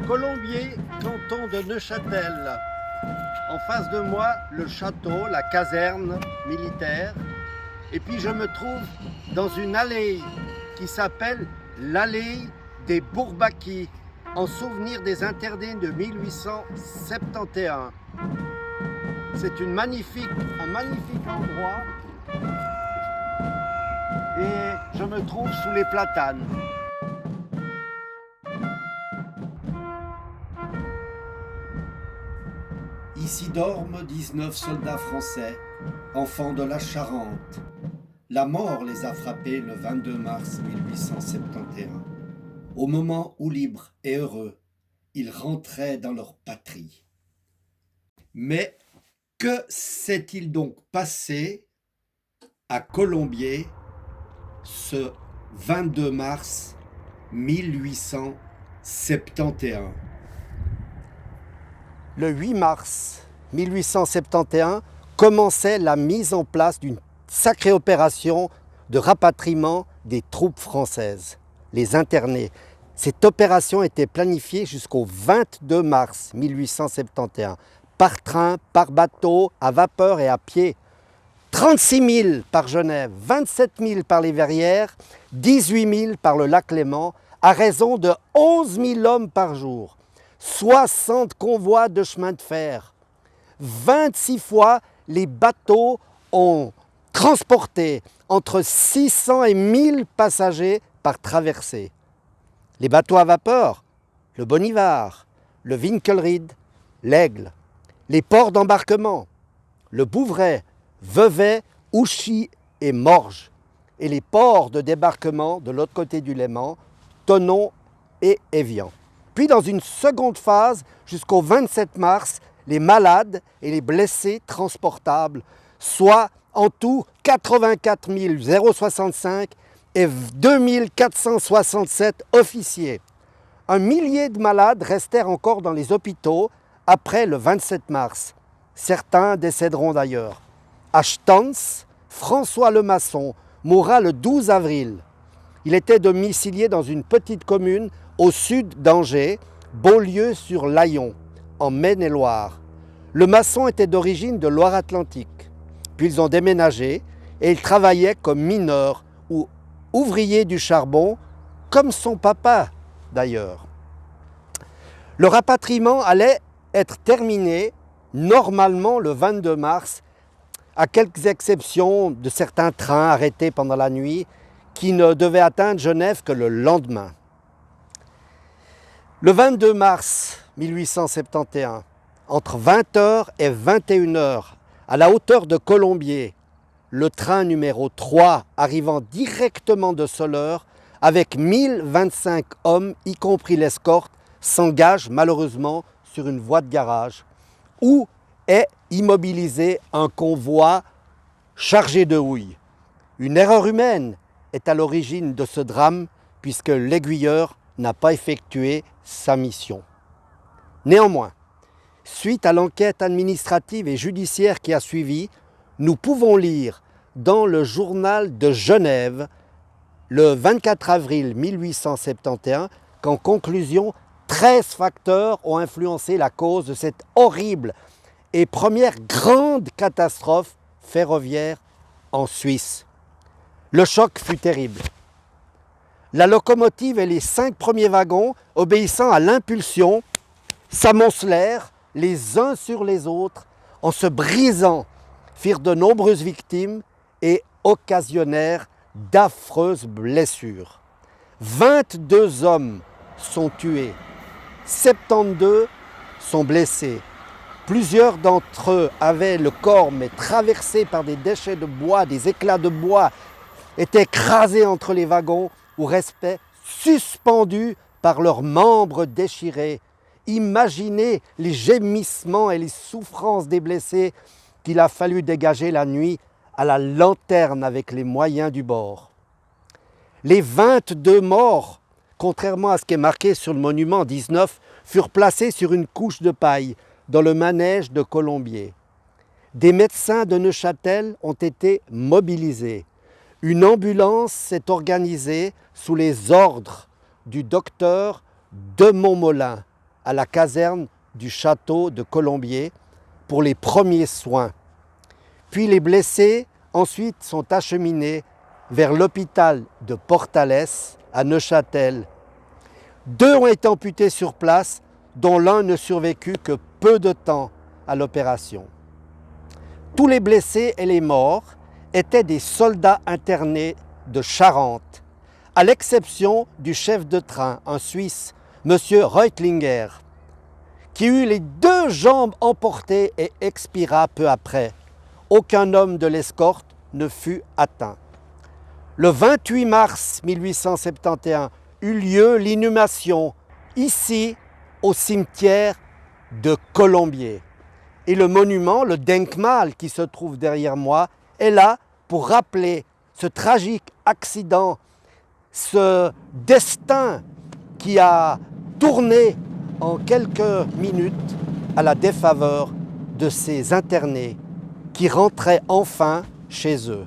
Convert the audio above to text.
Colombier, canton de Neuchâtel. En face de moi, le château, la caserne militaire. Et puis je me trouve dans une allée qui s'appelle l'allée des Bourbakis, en souvenir des internés de 1871. C'est un magnifique endroit et je me trouve sous les platanes. Ici dorment 19 soldats français, enfants de la Charente. La mort les a frappés le 22 mars 1871, au moment où, libres et heureux, ils rentraient dans leur patrie. Mais que s'est-il donc passé à Colombier ce 22 mars 1871? Le 8 mars 1871 commençait la mise en place d'une sacrée opération de rapatriement des troupes françaises, les internés. Cette opération était planifiée jusqu'au 22 mars 1871, par train, par bateau, à vapeur et à pied. 36 000 par Genève, 27 000 par les Verrières, 18 000 par le lac Léman, à raison de 11 000 hommes par jour. 60 convois de chemin de fer. 26 fois, les bateaux ont transporté entre 600 et 1000 passagers par traversée. Les bateaux à vapeur, le Bonnivard, le Winkelried, l'Aigle. Les ports d'embarquement, le Bouvray, Vevey, Ouchy et Morges. Et les ports de débarquement de l'autre côté du Léman, Thonon et Évian. Puis dans une seconde phase, jusqu'au 27 mars, les malades et les blessés transportables, soit en tout 84 065 et 2 467 officiers. 1 millier de malades restèrent encore dans les hôpitaux après le 27 mars. Certains décéderont d'ailleurs. À Stans, François Lemasson mourra le 12 avril. Il était domicilié dans une petite commune au sud d'Angers, Beaulieu-sur-Layon, en Maine-et-Loire. Lemasson était d'origine de Loire-Atlantique. Puis ils ont déménagé et il travaillait comme mineur ou ouvrier du charbon, comme son papa d'ailleurs. Le rapatriement allait être terminé normalement le 22 mars, à quelques exceptions de certains trains arrêtés pendant la nuit qui ne devaient atteindre Genève que le lendemain. Le 22 mars 1871, entre 20h et 21h, à la hauteur de Colombier, le train numéro 3 arrivant directement de Soleure, avec 1025 hommes, y compris l'escorte, s'engage malheureusement sur une voie de garage où est immobilisé un convoi chargé de houille. Une erreur humaine est à l'origine de ce drame puisque l'aiguilleur n'a pas effectué sa mission. Néanmoins, suite à l'enquête administrative et judiciaire qui a suivi, nous pouvons lire dans le journal de Genève le 24 avril 1871 qu'en conclusion, 13 facteurs ont influencé la cause de cette horrible et première grande catastrophe ferroviaire en Suisse. Le choc fut terrible. La locomotive et les 5 premiers wagons, obéissant à l'impulsion, s'amoncelèrent les uns sur les autres en se brisant, firent de nombreuses victimes et occasionnèrent d'affreuses blessures. 22 hommes sont tués, 72 sont blessés. Plusieurs d'entre eux avaient le corps mais traversé par des déchets de bois, des éclats de bois, étaient écrasés entre les wagons ou restaient suspendus par leurs membres déchirés. Imaginez les gémissements et les souffrances des blessés qu'il a fallu dégager la nuit à la lanterne avec les moyens du bord. Les 22 morts, contrairement à ce qui est marqué sur le monument 19, furent placés sur une couche de paille dans le manège de Colombier. Des médecins de Neuchâtel ont été mobilisés. Une ambulance s'est organisée sous les ordres du docteur de Montmolin à la caserne du château de Colombier pour les premiers soins. Puis les blessés ensuite sont acheminés vers l'hôpital de Portales à Neuchâtel. 2 ont été amputés sur place, dont l'un ne survécut que peu de temps à l'opération. Tous les blessés et les morts étaient des soldats internés de Charente, à l'exception du chef de train, un Suisse, M. Reutlinger, qui eut les 2 jambes emportées et expira peu après. Aucun homme de l'escorte ne fut atteint. Le 28 mars 1871 eut lieu l'inhumation, ici, au cimetière de Colombier. Et le monument, le Denkmal qui se trouve derrière moi, est là pour rappeler ce tragique accident, ce destin qui a tourné en quelques minutes à la défaveur de ces internés qui rentraient enfin chez eux.